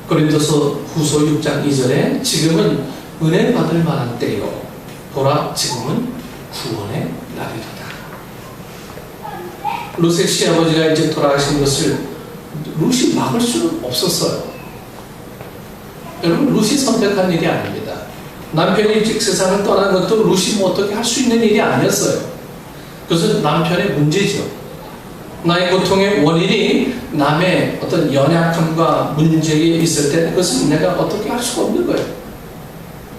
고린도서 후서 6장 2절에 지금은 은혜 받을 만한 때요 보라 지금은 구원의 날이로다. 룻의 시아버지가 이제 돌아가신 것을 룻이 막을 수는 없었어요. 여러분, 룻이 선택한 일이 아닙니다. 남편이 일찍 세상을 떠난 것도 룻이 뭐 어떻게 할 수 있는 일이 아니었어요. 그것은 남편의 문제죠. 나의 고통의 원인이 남의 어떤 연약함과 문제에 있을 때 그것은 내가 어떻게 할 수가 없는 거예요.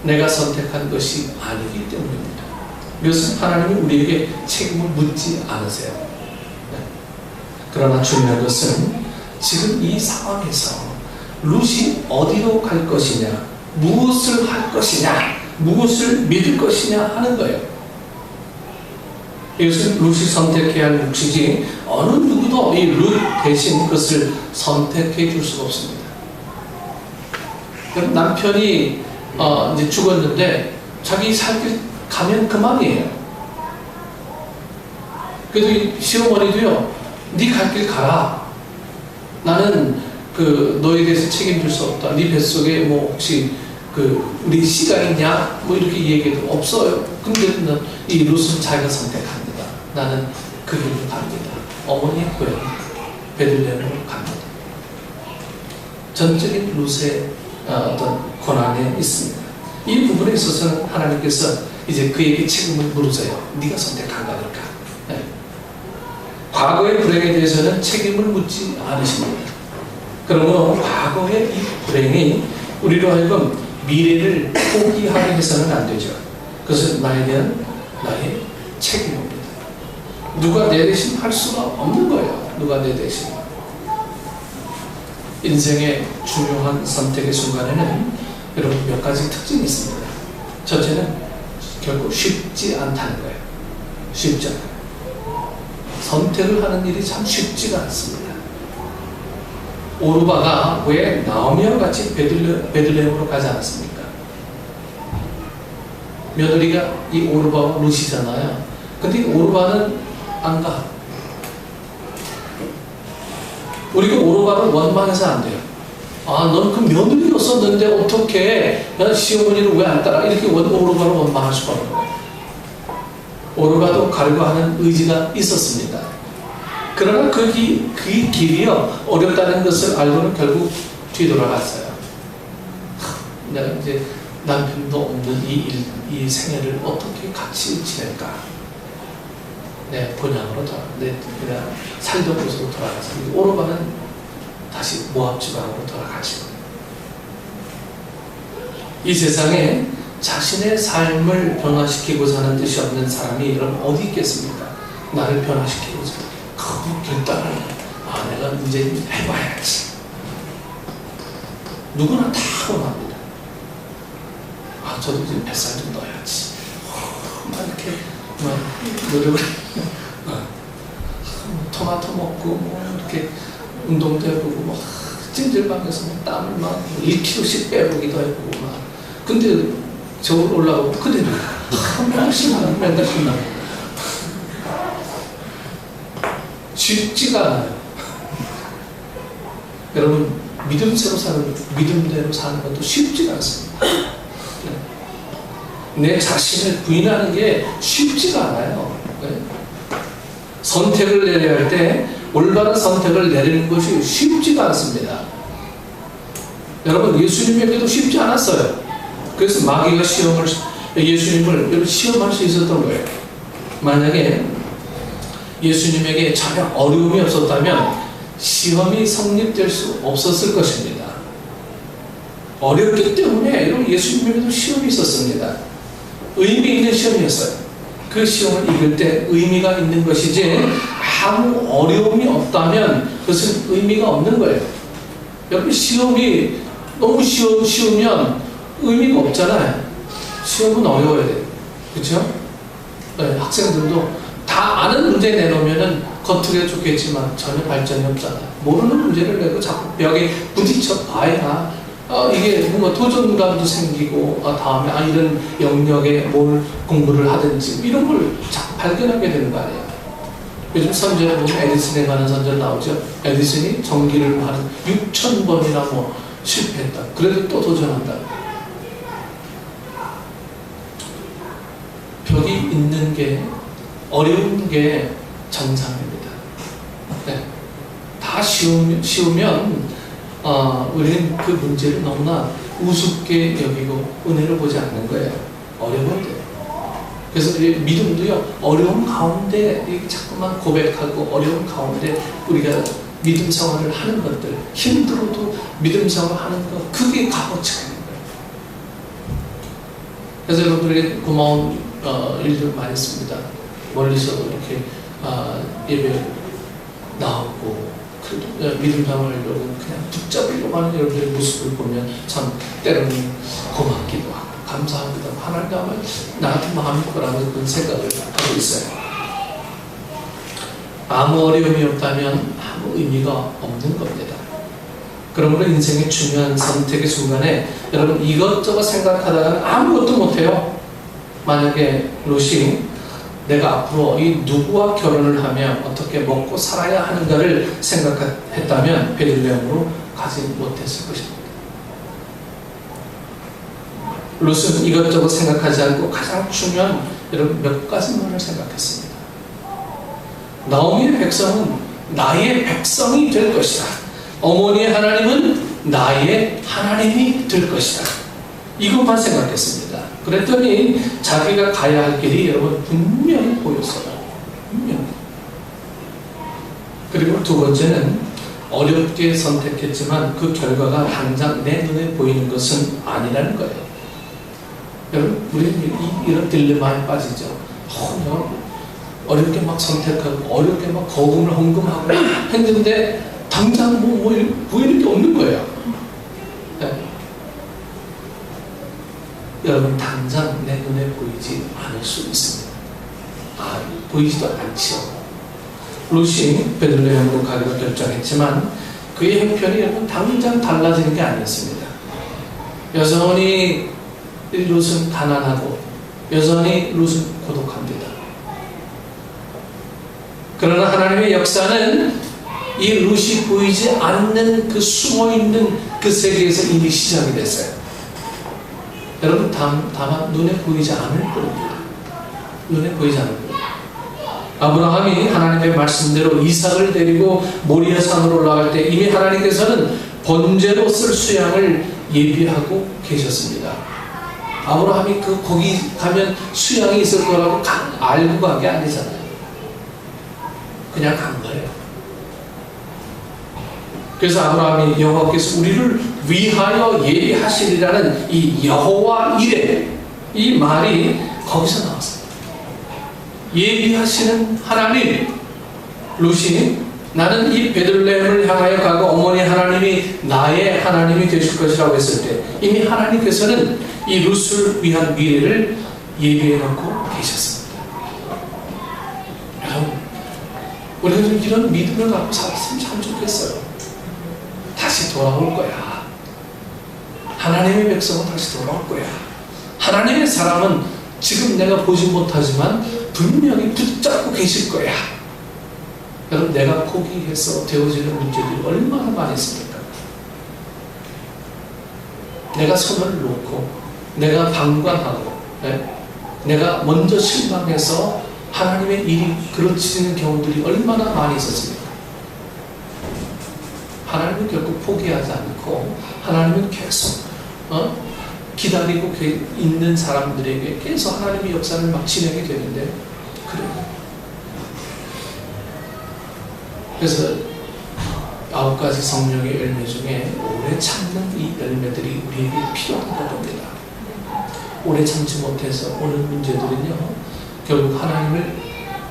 내가 선택한 것이 아니기 때문입니다. 이것은 하나님이 우리에게 책임을 묻지 않으세요. 그러나 중요한 것은 지금 이 상황에서 룻이 어디로 갈 것이냐, 무엇을 할 것이냐, 무엇을 믿을 것이냐 하는 거예요. 이것은 룻이 선택해야 할 몫이지 어느 누구도 이 룻 대신 그것을 선택해 줄 수가 없습니다. 그럼 남편이 이제 죽었는데 자기 살 길 가면 그만이에요. 그래도 이 시어머니도요, 네 갈 길 가라. 나는 너에 대해서 책임질 수 없다. 네 뱃속에 뭐 혹시 우리 씨가 있냐? 뭐 이렇게 얘기해도 없어요. 근데 이 룻은 자기가 선택합니다. 나는 그 길로 갑니다. 어머니의 고향 베들레헴으로 갑니다. 전적인 룻의 어떤 고난에 있습니다. 이 부분에 있어서는 하나님께서 이제 그에게 책임을 물으세요. 네가 선택한 거니까. 네. 과거의 불행에 대해서는 책임을 묻지 않으십니다. 그러면 과거의 이 불행이 우리로 하여금 미래를 포기하게 해서는 안 되죠. 그것은 나에 대한 나의 책임입니다. 누가 내 대신 할 수가 없는 거예요. 누가 내 대신. 인생의 중요한 선택의 순간에는 여러분 몇 가지 특징이 있습니다. 첫째는 결국 쉽지 않다는 거예요. 쉽지 않아요. 선택을 하는 일이 참 쉽지가 않습니다. 오르바가 왜 나오미와 같이 베들레헴으로 가지 않았습니까? 며느리가 이 오르바와 룻이잖아요. 근데 오르바는 안 가. 우리가 오르바를 원망해서 안 돼요. 넌 그 며느리였었는데 어떻게 난 시어머니를 왜 안 따라? 이렇게 오르바를 원망할 수가 없는 거예요. 오르바도 가려고 하는 의지가 있었습니다. 그러나 그 길이요 어렵다는 것을 알고는 결국 뒤돌아갔어요. 내가 이제 남편도 없는 이 생애를 어떻게 같이 지낼까? 내 본향으로 그냥 살던 곳으로 돌아가서 오르바는 다시 모압 지방으로 돌아가죠. 이 세상에 자신의 삶을 변화시키고자 하는 뜻이 없는 사람이 여러분 어디 있겠습니까? 나를 변화시키고자 그 결단을 내가 이제 해봐야지. 누구나 다 원합니다. 저도 이제 뱃살 좀 넣어야지. 막 이렇게 노력을 토마토 먹고 뭐 이렇게 운동도 해보고 막 찜질방에서 땀을 막 1kg씩 빼보기도 해보고 막. 근데 저울 올라가고 그대로 맨날 신나고 맨날 신나고 쉽지가 않아요. 여러분 믿음대로 사는 것도 쉽지가 않습니다. 내 자신을 부인하는 게 쉽지가 않아요. 선택을 내려야 할 때 올바른 선택을 내리는 것이 쉽지가 않습니다. 여러분 예수님에게도 쉽지 않았어요. 그래서 마귀가 예수님을 시험할 수 있었던 거예요. 만약에 예수님에게 전혀 어려움이 없었다면 시험이 성립될 수 없었을 것입니다. 어렵기 때문에 예수님에게도 시험이 있었습니다. 의미 있는 시험이었어요. 그 시험을 이길 때 의미가 있는 것이지 아무 어려움이 없다면 그것은 의미가 없는 거예요. 여러분 시험이 너무 쉬우면 의미가 없잖아요. 시험은 어려워야 돼요. 그렇죠? 네, 학생들도 다 아는 문제 내놓으면 겉으로 좋겠지만 전혀 발전이 없잖아요. 모르는 문제를 내고 자꾸 벽에 부딪혀 봐야 이게 뭔가 도전감도 생기고 다음에 이런 영역에 뭘 공부를 하든지 이런 걸 자꾸 발견하게 되는 거 아니에요. 요즘 선전에 보면 에디슨에 관한 선전 나오죠. 에디슨이 전기를 한 6,000번이나 뭐 실패했다. 그래도 또 도전한다. 벽이 있는 게, 어려운 게 정상입니다. 네. 다 쉬우면 우리는 그 문제를 너무나 우습게 여기고 은혜로 보지 않는 거예요. 어려워야 돼요. 그래서 믿음도요, 어려운 가운데 자꾸만 고백하고 어려운 가운데 우리가 믿음 생활을 하는 것들, 힘들어도 믿음 생활을 하는 것, 그게 값어치는 거예요. 그래서 여러분들에게 고마운 일들 많이 있습니다. 멀리서 이렇게 예배 나오고, 그래도 믿음 생활을 그냥 붙잡으려고 하는 여러분들의 모습을 보면 참 때로는 고맙기도 하고 감사하기도 하고, 하나님 아마 나한테 마음이 거라는 그런 생각을 하고 있어요. 아무 어려움이 없다면 아무 의미가 없는 겁니다. 그러므로 인생의 중요한 선택의 순간에 여러분 이것저것 생각하다가 아무것도 못해요. 만약에 롯이 내가 앞으로 이 누구와 결혼을 하며 어떻게 먹고 살아야 하는가를 생각했다면 베들레헴으로 가지 못했을 것입니다. 롯은 이것저것 생각하지 않고 가장 중요한 여러분 몇 가지만을 생각했습니다. 나오미의 백성은 나의 백성이 될 것이다. 어머니의 하나님은 나의 하나님이 될 것이다. 이것만 생각했습니다. 그랬더니 자기가 가야 할 길이 여러분 분명히 보였어요. 분명히. 그리고 두 번째는 어렵게 선택했지만 그 결과가 당장 내 눈에 보이는 것은 아니라는 거예요. 여러분 우리는 이런 딜레마에 빠지죠. 어렵게 막 선택하고 어렵게 막 거금을 헌금하고 했는데 당장 뭐 보이는 게 없는 거예요. 네. 여러분 당장 내 눈에 보이지 않을 수 있습니다. 보이지도 않죠. 롯이 베들레헴으로 가기로 결정했지만 그의 형편이 여러분 당장 달라지는 게 아니었습니다. 여전히 롯은 가난하고 여전히 롯은 고독합니다. 그러나 하나님의 역사는 이 롯이 보이지 않는 그 숨어있는 그 세계에서 이미 시작이 됐어요. 여러분 다만 눈에 보이지 않을 뿐입니다. 눈에 보이지 않을 뿐입니다. 아브라함이 하나님의 말씀대로 이삭을 데리고 모리아 산으로 올라갈 때 이미 하나님께서는 번제로 쓸 수양을 예비하고 계셨습니다. 아브라함이 거기 가면 수양이 있을 거라고 알고 간 게 아니잖아요. 그냥 간 거예요. 그래서 아브라함이 여호와께서 우리를 위하여 예비하시리라는 이 여호와 이레, 이 말이 거기서 나왔어요. 예비하시는 하나님. 롯이 나는 이 베들레헴을 향하여 가고 어머니 하나님이 나의 하나님이 되실 것이라고 했을 때 이미 하나님께서는 이 롯을 위한 미래를 예비해 놓고 계셨습니다. 여러분 우리는 이런 믿음을 갖고 살았으면 참 좋겠어요. 다시 돌아올 거야. 하나님의 백성은 다시 돌아올 거야. 하나님의 사람은 지금 내가 보지 못하지만 분명히 붙잡고 계실 거야. 여러분 내가 포기해서 되어지는 문제들이 얼마나 많이 있습니까? 내가 손을 놓고 내가 방관하고 내가 먼저 실망해서 하나님의 일이 그르치는 경우들이 얼마나 많이 있었습니까? 하나님은 결국 포기하지 않고 하나님은 계속 기다리고 있는 사람들에게 계속 하나님의 역사를 막 진행이 되는데 그래요. 그래서 9가지 성령의 열매 중에 오래 참는 이 열매들이 우리에게 필요한 겁니다. 오래 참지 못해서 오는 문제들은요 결국 하나님을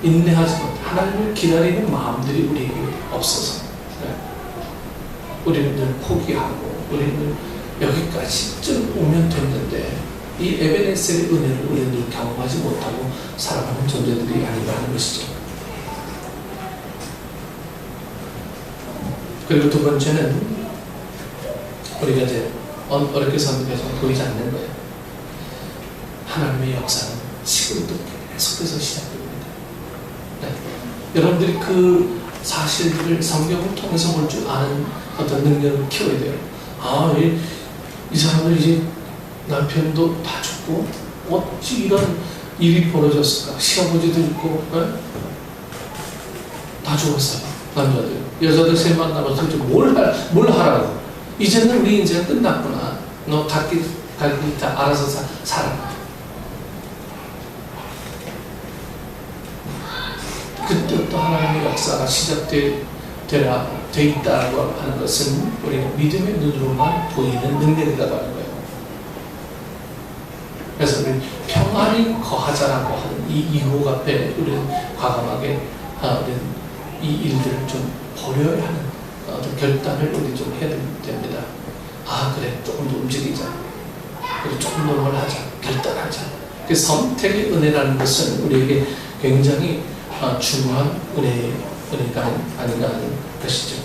인내하지 못해 하나님을 기다리는 마음들이 우리에게 없어서 우리는 늘 포기하고 우리는 여기까지쯤 오면 됐는데 이 에베네셀의 은혜를 우리는 늘 경험하지 못하고 살아가는 존재들이 아니라는 것이죠. 그리고 두 번째는 우리가 이제 어렵게 선택해서 보이지 않는 거예요. 하나님의 역사는 지금도 계속해서 시작됩니다. 네. 여러분들이 그 사실들을 성경을 통해서 볼 줄 아는 어떤 능력을 키워야 돼요. 이 사람들 이제 남편도 다 죽고 어찌 이런 일이 벌어졌을까? 시아버지도 있고 다 죽었어요. 남자들. 여자들 셋만 남아서 뭘 하라고. 이제는 우리 인생은 끝났구나. 너 갈길 다 알아서 살아. 그때부터 하나님의 역사가 시작돼 있다고 하는 것은 우리가 믿음의 눈으로만 보이는 능력이라고 하는 거예요. 그래서 우리 평안이 거하자라고 하는 이 이곡 앞에 우리는 과감하게 이 일들을 좀 버려야 하는 어떤 결단을 우리 좀 해야 됩니다. 그래, 조금 더 움직이자. 그리고 조금 더 뭘 하자. 결단하자. 그 선택의 은혜라는 것은 우리에게 굉장히 중요한 은혜가 아닌가 하는 것이죠.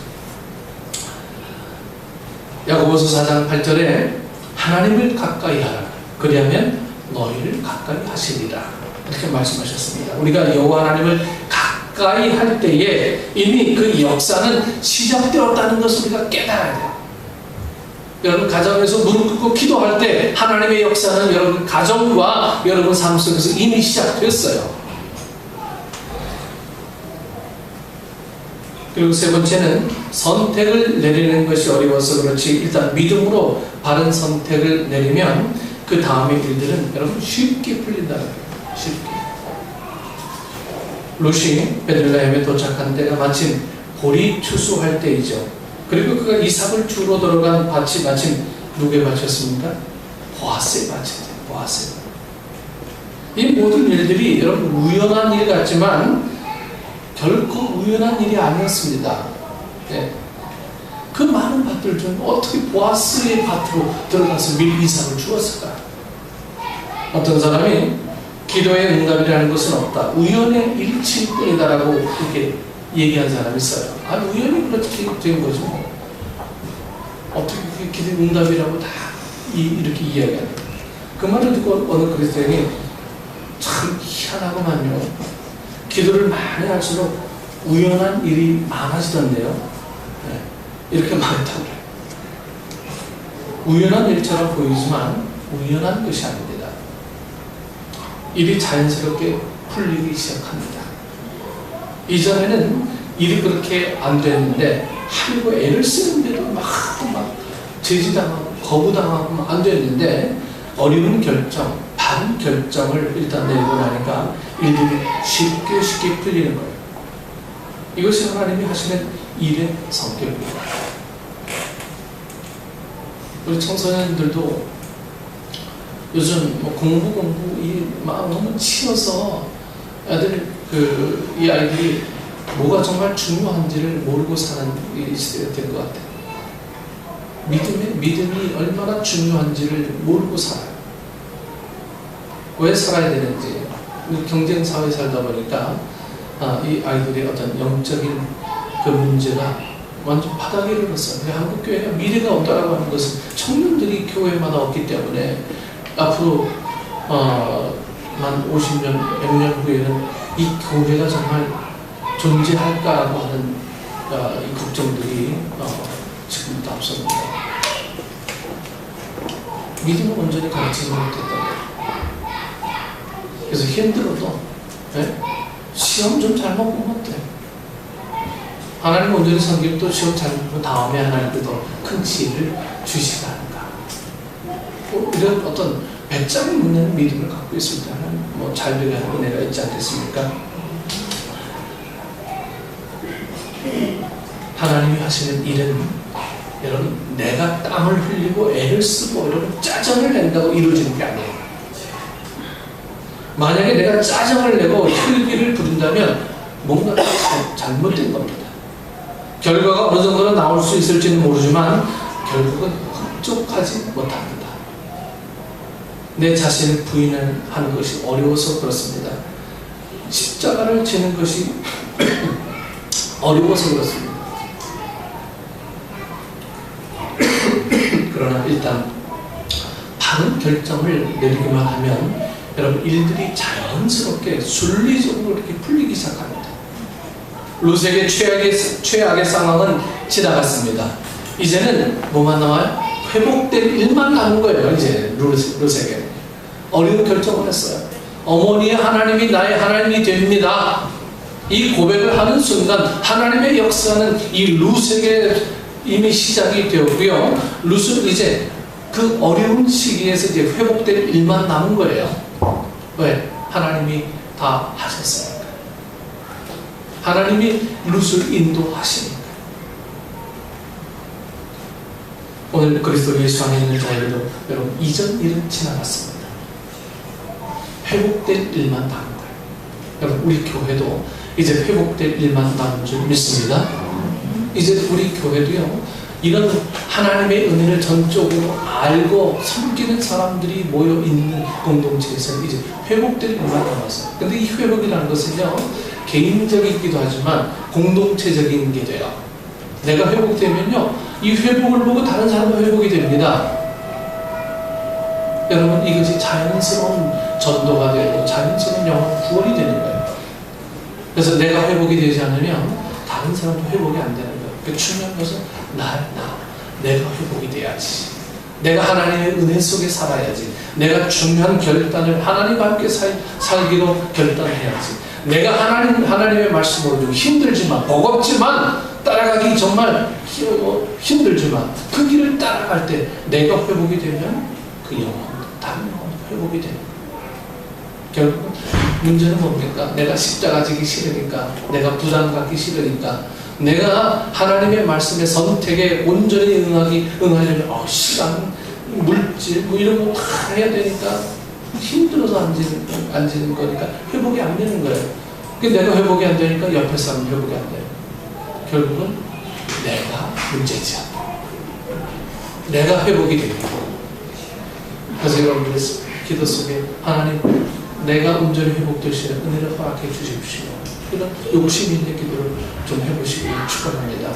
야고보서 4장 8절에 하나님을 가까이 하라. 그리하면 너희를 가까이 하시리라. 이렇게 말씀하셨습니다. 우리가 여호와 하나님을 가까이 할 때에 이미 그 역사는 시작되었다는 것을 우리가 깨달아야 돼요. 여러분 가정에서 무릎 꿇고 기도할 때 하나님의 역사는 여러분 가정과 여러분 삶 속에서 이미 시작됐어요. 그리고 세 번째는 선택을 내리는 것이 어려워서 그렇지 일단 믿음으로 바른 선택을 내리면 그 다음의 일들은 여러분 쉽게 풀린다는 거예요. 쉽게. 롯이 베들레헴에 도착한 때가 마침 보리 추수할 때이죠. 그리고 그가 이삭을 주러 들어간 밭이 마침 누구에 바쳤습니까? 보아스에 바쳤대요. 보아스. 이 모든 일들이 여러분 우연한 일 같지만 결코 우연한 일이 아니었습니다. 네. 그 많은 밭들 중 어떻게 보아스의 밭으로 들어가서 밀 이삭을 주었을까? 어떤 사람이 기도의 응답이라는 것은 없다. 우연의 일치일 뿐이다라고 이렇게 얘기한 사람이 있어요. 우연히 그렇게 된 거죠. 어떻게 기도의 응답이라고 다 이렇게 이야기하는 거예요. 그 말을 듣고 어느 그리스도인이 참 희한하구만요. 기도를 많이 할수록 우연한 일이 많아지던데요. 네. 이렇게 말했다고 그래요. 우연한 일처럼 보이지만 우연한 것이 아닙니다. 일이 자연스럽게 풀리기 시작합니다. 이전에는 일이 그렇게 안 됐는데 하려고 애를 쓰는데도 막 제지당하고 거부당하고 안 됐는데 어려운 결정, 바른 결정을 일단 내리고 나니까 일들이 쉽게 풀리는 거예요. 이것이 하나님이 하시는 일의 성격입니다. 우리 청소년들도 요즘 공부 이 막 너무 치여서 이 아이들이 뭐가 정말 중요한지를 모르고 사는 이 시대가 된 것 같아요. 믿음이 얼마나 중요한지를 모르고 살아요. 왜 살아야 되는지. 경쟁 사회에 살다 보니까 이 아이들의 어떤 영적인 그 문제가 완전 바닥에 이르렀어요. 한국 교회가 미래가 없다라고 하는 것은 청년들이 교회마다 없기 때문에 앞으로 만 50년, 100년 후에는 이 교회가 정말 존재할까라고 하는 이 걱정들이 지금부터 앞섭니다. 믿음을 온전히 가르치지 못했다. 그래서 힘들어도 시험 좀 잘 보면 어때? 하나님 온전히 섬기면 또 시험 잘 보고 다음에 하나님께 더 큰 지혜를 주시지 않을까. 이런 어떤 배짱이 있는 믿음을 갖고 있을 때는 잘 되게 하는 은혜가 있지 않겠습니까? 하나님이 하시는 일은 여러분 내가 땀을 흘리고 애를 쓰고 여러분 짜증을 낸다고 이루어지는 게 아니에요. 만약에 내가 짜증을 내고 혈기를 부른다면 뭔가 잘못된 겁니다. 결과가 어느 정도는 나올 수 있을지는 모르지만 결국은 흡족하지 못합니다. 내 자신을 부인하는 것이 어려워서 그렇습니다. 십자가를 지는 것이 어려워서 그렇습니다. 그러나 일단 바른 결정을 내리기만 하면 여러분 일들이 자연스럽게 순리적으로 이렇게 풀리기 시작합니다. 롯에게 최악의 상황은 지나갔습니다. 이제는 뭐만 나와요? 회복될 일만 남은 거예요. 이제 룻에게 어려운 결정을 했어요. 어머니의 하나님이 나의 하나님이 됩니다. 이 고백을 하는 순간 하나님의 역사는 이 룻에게 이미 시작이 되었고요. 룻은 이제 그 어려운 시기에서 이제 회복될 일만 남은 거예요. 왜? 하나님이 다 하셨으니까. 하나님이 룻을 인도하시니까. 오늘 그리스도 예수 안에 있는 자들도 여러분 이전 일은 지나갔습니다. 회복될 일만 남은 거예요. 여러분 우리 교회도 이제 회복될 일만 남은 줄 믿습니다. 이제 우리 교회도요 이런 하나님의 은혜를 전적으로 알고 섬기는 사람들이 모여있는 공동체에서 이제 회복될 일만 남았어요. 근데 이 회복이라는 것은요 개인적이기도 하지만 공동체적인 게 돼요. 내가 회복되면요 이 회복을 보고 다른 사람도 회복이 됩니다. 여러분 이것이 자연스러운 전도가 되고 자연스러운 영혼 구원이 되는 거예요. 그래서 내가 회복이 되지 않으면 다른 사람도 회복이 안 되는 거예요. 그 중요한 것은 내가 회복이 돼야지. 내가 하나님의 은혜 속에 살아야지. 내가 중요한 결단을 하나님과 함께 살기로 결단해야지. 내가 하나님의 말씀으로 힘들지만 버겁지만 따라가기 정말 힘들지만 그 길을 따라갈 때 내가 회복이 되면 그 영혼도 다른 영혼도 회복이 돼요. 결국 문제는 뭡니까? 내가 십자가 지기 싫으니까, 내가 부담 갖기 싫으니까, 내가 하나님의 말씀의 선택에 온전히 응하려면 시간, 물질 이런 거 다 해야 되니까 힘들어서 앉는 거니까 회복이 안 되는 거예요. 내가 회복이 안 되니까 옆에 사람 회복이 안 돼요. 결국은 내가 문제죠. 내가 회복이 됩니다. 그래서 여러분들 기도 속에 하나님 내가 온전히 회복될 수 있는 은혜를 허락해 주십시오. 이런 욕심 있는 기도를 좀 해보시기 축원합니다.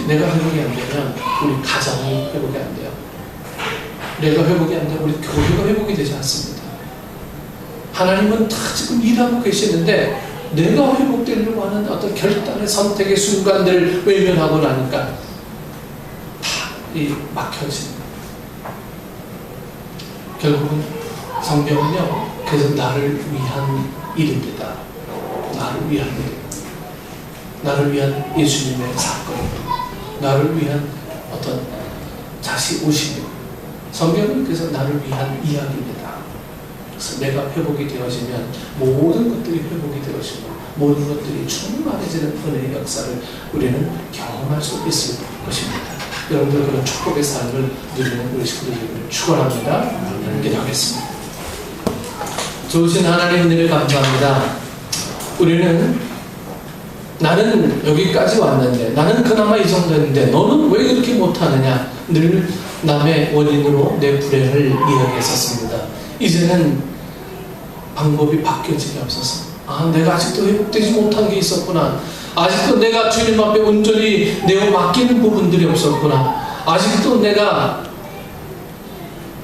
내가 회복이 안 되면 우리 가정이 회복이 안 돼요. 내가 회복이 안 되면 우리 교회가 회복이 되지 않습니다. 하나님은 다 지금 일하고 계시는데 내가 회복되려고 하는 어떤 결단의 선택의 순간들을 외면하고 나니까 다 막혀집니다. 결국은 성경은요, 그래서 나를 위한 일입니다. 나를 위한 일. 나를 위한 예수님의 사건입니다. 나를 위한 어떤 다시 오심입니다. 성경은 그래서 나를 위한 이야기입니다. 그래서 내가 회복이 되어지면 모든 것들이 회복이 되어지고 모든 것들이 충만해지는 은혜의 역사를 우리는 경험할 수 있을 것입니다. 여러분들 그런 축복의 삶을 누리는 우리 식구들을 축원합니다. 기도하겠습니다. 좋으신 하나님 은혜를 감사합니다. 우리는 나는 여기까지 왔는데 나는 그나마 이 정도 했는데 너는 왜 그렇게 못하느냐 늘 남의 원인으로 내 불행을 이야기했었습니다. 이제는 방법이 바뀌어지게 없어서 내가 아직도 회복되지 못한 게 있었구나. 아직도 내가 주님 앞에 온전히 내어 맡기는 부분들이 없었구나. 아직도 내가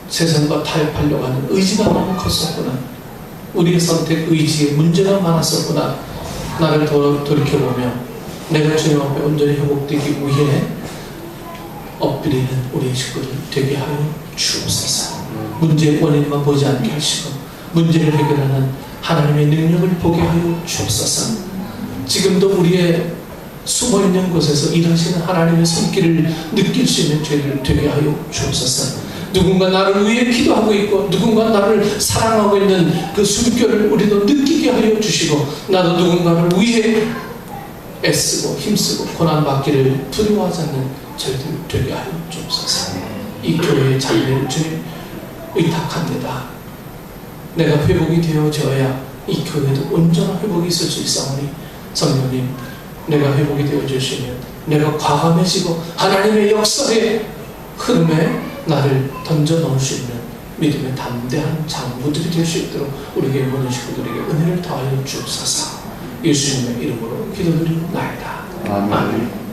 세상과 타협하려고 하는 의지가 너무 컸었구나. 우리의 선택 의지에 문제가 많았었구나. 나를 돌이켜보며 내가 주님 앞에 온전히 회복되기 위해 엎드리는 우리의 식구들 되게 하여 주옵소서. 문제의 원인만 보지 않게 하시고 문제를 해결하는 하나님의 능력을 보게 하여 주옵소서. 지금도 우리의 숨어있는 곳에서 일하시는 하나님의 손길을 느낄 수 있는 죄를 되게 하여 주옵소서. 누군가 나를 위해 기도하고 있고 누군가 나를 사랑하고 있는 그 숨결을 우리도 느끼게 하여 주시고 나도 누군가를 위해 애쓰고 힘쓰고 고난받기를 두려워하지 않는 저희들 되게 하여 주옵소서. 이 교회의 자리를 주님 의탁합니다. 내가 회복이 되어져야 이 교회도 온전한 회복이 있을 수 있사오니 성령님 내가 회복이 되어주시면 내가 과감해지고 하나님의 역사의 흐름에 나를 던져 넣을 수 있는 믿음의 담대한 장부들이 될 수 있도록 우리에게 모든 식구들에게 은혜를 더하여 주옵소서. 예수님의 이름으로 기도드리옵나이다. 아멘.